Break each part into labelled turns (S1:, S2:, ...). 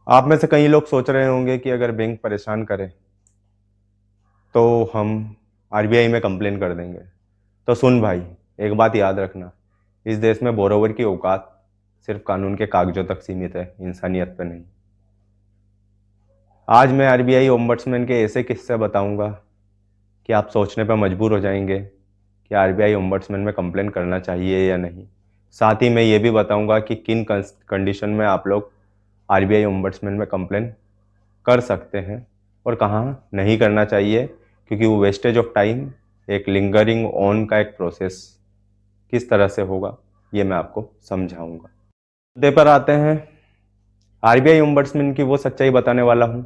S1: आप में से कई लोग सोच रहे होंगे कि अगर बैंक परेशान करे तो हम आरबीआई में कंप्लेन कर देंगे। तो सुन भाई, एक बात याद रखना, इस देश में बोरोवर की औकात सिर्फ कानून के कागजों तक सीमित है, इंसानियत पे नहीं। आज मैं आरबीआई ओम्बड्समैन के ऐसे किस्से बताऊंगा कि आप सोचने पर मजबूर हो जाएंगे कि आरबीआई ओम्बड्समैन में कंप्लेन करना चाहिए या नहीं। साथ ही मैं ये भी बताऊंगा कि किन कंडीशन में आप लोग आरबीआई ओम्बड्समैन में कंप्लेन कर सकते हैं और कहाँ नहीं करना चाहिए, क्योंकि वो वेस्टेज ऑफ टाइम, एक लिंगरिंग ऑन का एक प्रोसेस किस तरह से होगा ये मैं आपको समझाऊंगा। मुद्दे पर आते हैं। आरबीआई ओम्बड्समैन की वो सच्चाई बताने वाला हूँ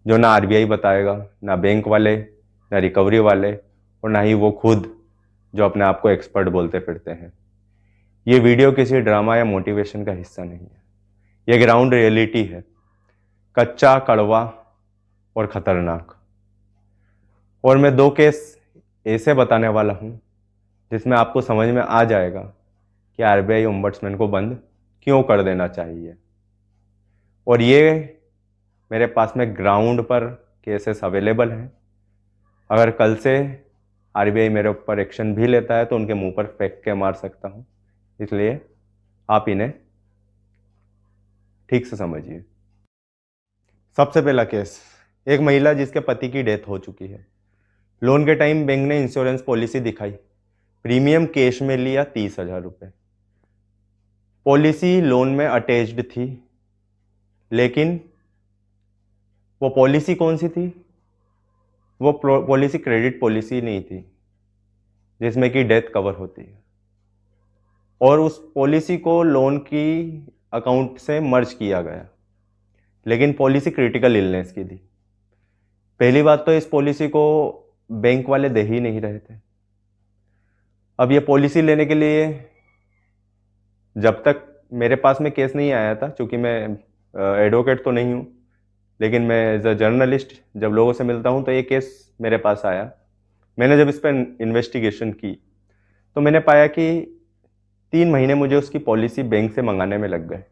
S1: जो ना आरबीआई बताएगा, ना बैंक वाले, ना रिकवरी वाले, और ना ही वो खुद जो अपने आप को एक्सपर्ट बोलते फिरते हैं। ये वीडियो किसी ड्रामा या मोटिवेशन का हिस्सा नहीं है, ये ग्राउंड रियलिटी है, कच्चा, कड़वा और खतरनाक। और मैं दो केस ऐसे बताने वाला हूँ जिसमें आपको समझ में आ जाएगा कि आरबीआई ओम्बड्समैन को बंद क्यों कर देना चाहिए। और ये मेरे पास में ग्राउंड पर केसेस अवेलेबल हैं। अगर कल से आरबीआई मेरे ऊपर एक्शन भी लेता है तो उनके मुंह पर फेंक के मार सकता हूँ, इसलिए आप इन्हें ठीक से समझिए। सबसे पहला केस, एक महिला जिसके पति की डेथ हो चुकी है। लोन के टाइम बैंक ने इंश्योरेंस पॉलिसी दिखाई, प्रीमियम कैश में लिया 30,000 रुपये। पॉलिसी लोन में अटैच्ड थी, लेकिन वो पॉलिसी कौन सी थी? वो पॉलिसी क्रेडिट पॉलिसी नहीं थी जिसमें कि डेथ कवर होती है, और उस पॉलिसी को लोन की अकाउंट से मर्ज किया गया, लेकिन पॉलिसी क्रिटिकल इलनेस की थी। पहली बात तो इस पॉलिसी को बैंक वाले दे ही नहीं रहे थे। अब ये पॉलिसी लेने के लिए जब तक मेरे पास में केस नहीं आया था, क्योंकि मैं एडवोकेट तो नहीं हूँ, लेकिन मैं एज अ जर्नलिस्ट जब लोगों से मिलता हूँ तो ये केस मेरे पास आया। मैंने जब इस पर इन्वेस्टिगेशन की तो मैंने पाया कि 3 महीने मुझे उसकी पॉलिसी बैंक से मंगाने में लग गए।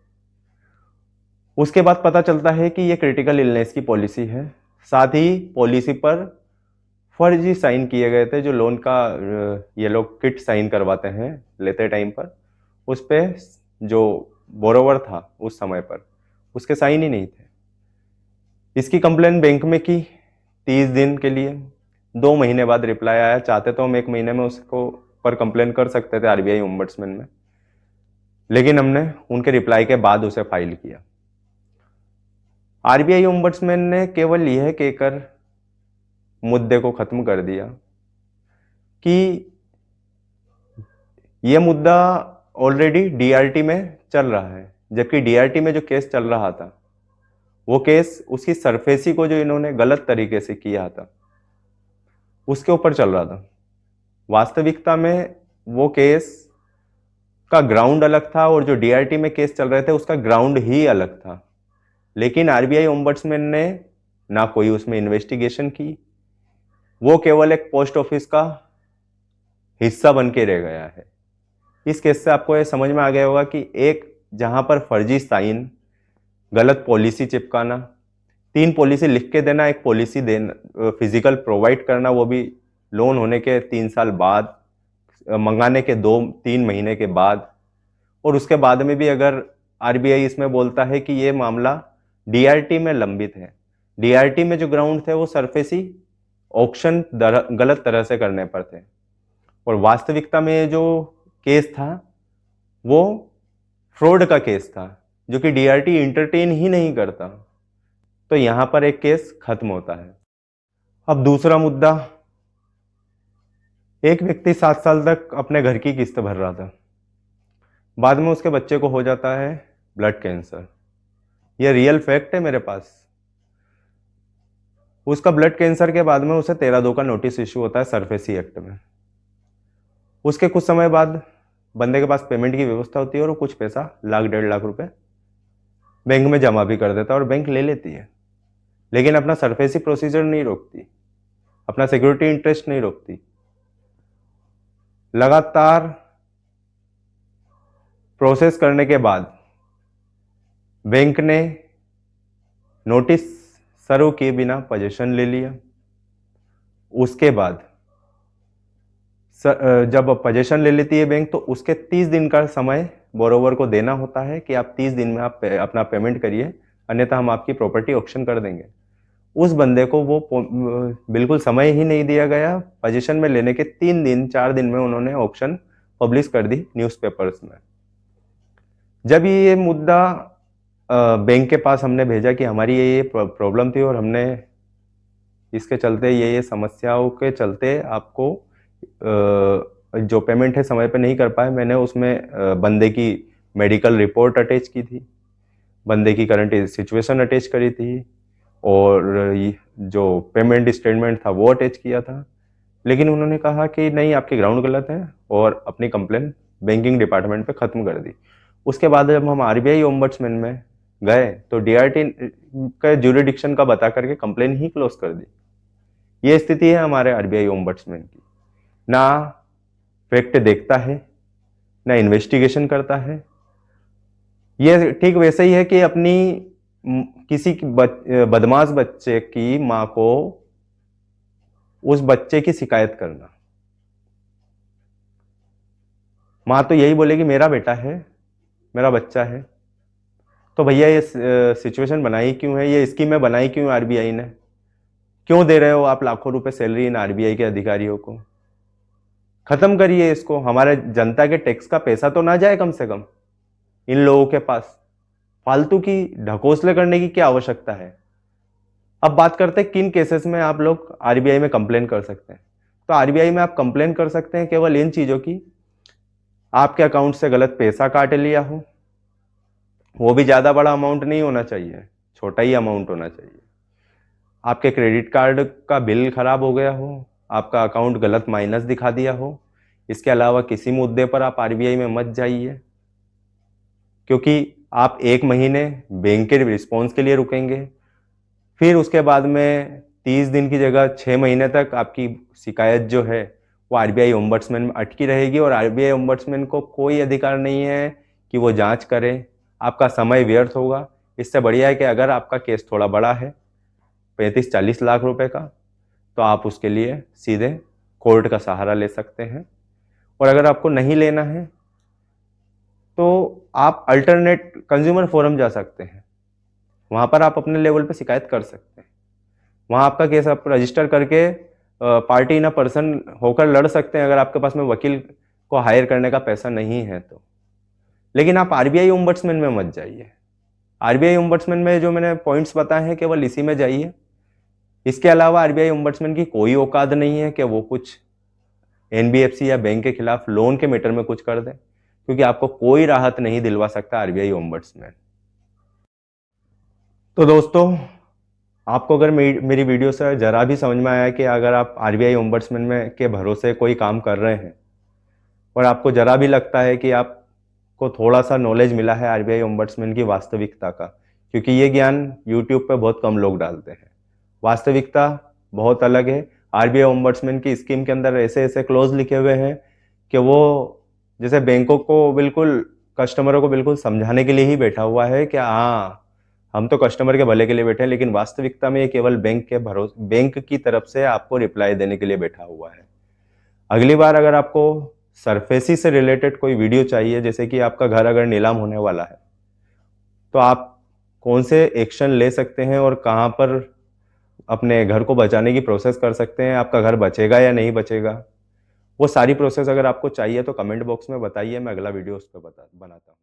S1: उसके बाद पता चलता है कि ये क्रिटिकल इलनेस की पॉलिसी है। साथ ही पॉलिसी पर फर्जी साइन किए गए थे, जो लोन का ये लोग किट साइन करवाते हैं लेते टाइम पर, उस पे जो बोरोवर था उस समय पर उसके साइन ही नहीं थे। इसकी कंप्लेन बैंक में की 30 दिन के लिए, 2 महीने बाद रिप्लाई आया। चाहते तो हम 1 महीने में उसको पर कंप्लेन कर सकते थे आरबीआई ओम्बड्समैन में, लेकिन हमने उनके रिप्लाई के बाद उसे फाइल किया। आरबीआई ओम्बड्समैन ने केवल यह कहकर मुद्दे को खत्म कर दिया कि यह मुद्दा ऑलरेडी डीआरटी में चल रहा है, जबकि डीआरटी में जो केस चल रहा था वो केस उसकी सरफेसी को जो इन्होंने गलत तरीके से किया था उसके ऊपर चल रहा था। वास्तविकता में वो केस का ग्राउंड अलग था और जो डीआरटी में केस चल रहे थे उसका ग्राउंड ही अलग था। लेकिन आरबीआई ओम्बड्समैन ने ना कोई उसमें इन्वेस्टिगेशन की, वो केवल एक पोस्ट ऑफिस का हिस्सा बन के रह गया है। इस केस से आपको ये समझ में आ गया होगा कि एक जहां पर फर्जी साइन, गलत पॉलिसी चिपकाना, 3 पॉलिसी लिख के देना, एक पॉलिसी देना फिजिकल प्रोवाइड करना, वो भी लोन होने के 3 साल बाद, मंगाने के 2-3 महीने के बाद, और उसके बाद में भी अगर आरबीआई इसमें बोलता है कि ये मामला डीआरटी में लंबित है। डीआरटी में जो ग्राउंड थे वो सरफेसी ऑक्शन गलत तरह से करने पर थे, और वास्तविकता में जो केस था वो फ्रॉड का केस था जो कि डीआरटी इंटरटेन ही नहीं करता। तो यहां पर एक केस खत्म होता है। अब दूसरा मुद्दा, एक व्यक्ति 7 साल तक अपने घर की किस्त भर रहा था, बाद में उसके बच्चे को हो जाता है ब्लड कैंसर। यह रियल फैक्ट है मेरे पास। उसका ब्लड कैंसर के बाद में उसे 13(2) का नोटिस इशू होता है सरफेसी एक्ट में। उसके कुछ समय बाद बंदे के पास पेमेंट की व्यवस्था होती है और वो कुछ पैसा, 1,00,000-1,50,000 रुपए बैंक में जमा भी कर देता है और बैंक ले लेती है, लेकिन अपना सरफेसी प्रोसीजर नहीं रोकती, अपना सिक्योरिटी इंटरेस्ट नहीं रोकती। लगातार प्रोसेस करने के बाद बैंक ने नोटिस सर्व किए बिना पोजीशन ले लिया। उसके बाद जब पोजीशन ले लेती है बैंक, तो उसके 30 दिन का समय बोरोवर को देना होता है कि आप 30 दिन में आप अपना पेमेंट करिए, अन्यथा हम आपकी प्रॉपर्टी ऑक्शन कर देंगे। उस बंदे को वो बिल्कुल समय ही नहीं दिया गया। पोजीशन में लेने के 3 दिन 4 दिन में उन्होंने ऑक्शन पब्लिश कर दी न्यूज़पेपर्स में। जब ये मुद्दा बैंक के पास हमने भेजा कि हमारी ये प्रॉब्लम थी और हमने इसके चलते ये समस्याओं के चलते आपको जो पेमेंट है समय पे नहीं कर पाए, मैंने उसमें बंदे की मेडिकल रिपोर्ट अटैच की थी, बंदे की करंट सिचुएशन अटैच करी थी, और जो पेमेंट स्टेटमेंट था वो अटैच किया था। लेकिन उन्होंने कहा कि नहीं, आपके ग्राउंड गलत है, और अपनी कंप्लेन बैंकिंग डिपार्टमेंट पे ख़त्म कर दी। उसके बाद जब हम आरबीआई ओम्बड्समैन में गए तो डीआरटी का ज्यूरिडिक्शन का बता करके कंप्लेन ही क्लोज कर दी। ये स्थिति है हमारे आरबीआई ओम्बड्समैन की। ना फैक्ट देखता है, ना इन्वेस्टिगेशन करता है। ये ठीक वैसे ही है कि अपनी किसी बदमाश बच्चे की माँ को उस बच्चे की शिकायत करना। माँ तो यही बोलेगी मेरा बेटा है, मेरा बच्चा है। तो भैया ये सिचुएशन बनाई क्यों है, ये स्कीमें बनाई क्यों आरबीआई ने? क्यों दे रहे हो आप लाखों रुपए सैलरी इन आरबीआई के अधिकारियों को? खत्म करिए इसको। हमारे जनता के टैक्स का पैसा तो ना जाए कम से कम इन लोगों के पास। फालतू की ढकोसले करने की क्या आवश्यकता है? अब बात करते हैं किन केसेस में आप लोग आरबीआई में कंप्लेन कर सकते हैं। तो आरबीआई में आप कंप्लेन कर सकते हैं केवल इन चीजों की, आपके अकाउंट से गलत पैसा काट लिया हो, वो भी ज्यादा बड़ा अमाउंट नहीं होना चाहिए, छोटा ही अमाउंट होना चाहिए। आपके क्रेडिट कार्ड का बिल खराब हो गया हो, आपका अकाउंट गलत माइनस दिखा दिया हो। इसके अलावा किसी मुद्दे पर आप आरबीआई में मत जाइए, क्योंकि आप 1 महीने बैंक के रिस्पॉन्स के लिए रुकेंगे, फिर उसके बाद में 30 दिन की जगह 6 महीने तक आपकी शिकायत जो है वो आरबीआई ओम्बड्समैन में अटकी रहेगी, और आरबीआई ओम्बड्समैन को कोई अधिकार नहीं है कि वो जांच करे। आपका समय व्यर्थ होगा। इससे बढ़िया है कि अगर आपका केस थोड़ा बड़ा है, 35-40 लाख रुपए का, तो आप उसके लिए सीधे कोर्ट का सहारा ले सकते हैं। और अगर आपको नहीं लेना है तो आप अल्टरनेट कंज्यूमर फोरम जा सकते हैं, वहाँ पर आप अपने लेवल पे शिकायत कर सकते हैं। वहाँ आपका केस आप रजिस्टर करके पार्टी इन पर्सन होकर लड़ सकते हैं, अगर आपके पास में वकील को हायर करने का पैसा नहीं है तो। लेकिन आप आरबीआई ओम्बड्समैन में मत जाइए। आरबीआई ओम्बड्समैन में जो मैंने पॉइंट्स बताए हैं केवल इसी में जाइए। इसके अलावा आरबीआई ओम्बड्समैन की कोई औकात नहीं है कि वो कुछ एनबीएफसी या बैंक के खिलाफ लोन के मैटर में कुछ कर दे, क्योंकि आपको कोई राहत नहीं दिलवा सकता आरबीआई ओम्बड्समैन। तो दोस्तों, आपको अगर मेरी वीडियो से ज़रा भी समझ में आया कि अगर आप आरबीआई ओम्बड्समैन में के भरोसे कोई काम कर रहे हैं और आपको ज़रा भी लगता है कि आपको थोड़ा सा नॉलेज मिला है आरबीआई ओम्बड्समैन की वास्तविकता का, क्योंकि ये ज्ञान यूट्यूब पे बहुत कम लोग डालते हैं। वास्तविकता बहुत अलग है। आरबीआई ओम्बड्समैन की स्कीम के अंदर ऐसे ऐसे क्लॉज लिखे हुए हैं कि वो जैसे बैंकों को बिल्कुल, कस्टमरों को बिल्कुल समझाने के लिए ही बैठा हुआ है कि हाँ, हम तो कस्टमर के भले के लिए बैठे हैं, लेकिन वास्तविकता में ये केवल बैंक की तरफ से आपको रिप्लाई देने के लिए बैठा हुआ है। अगली बार अगर आपको सरफेसी से रिलेटेड कोई वीडियो चाहिए, जैसे कि आपका घर अगर नीलाम होने वाला है, तो आप कौन से एक्शन ले सकते हैं और कहाँ पर अपने घर को बचाने की प्रोसेस कर सकते हैं, आपका घर बचेगा या नहीं बचेगा, वो सारी प्रोसेस अगर आपको चाहिए तो कमेंट बॉक्स में बताइए, मैं अगला वीडियो उस पर बनाता हूँ।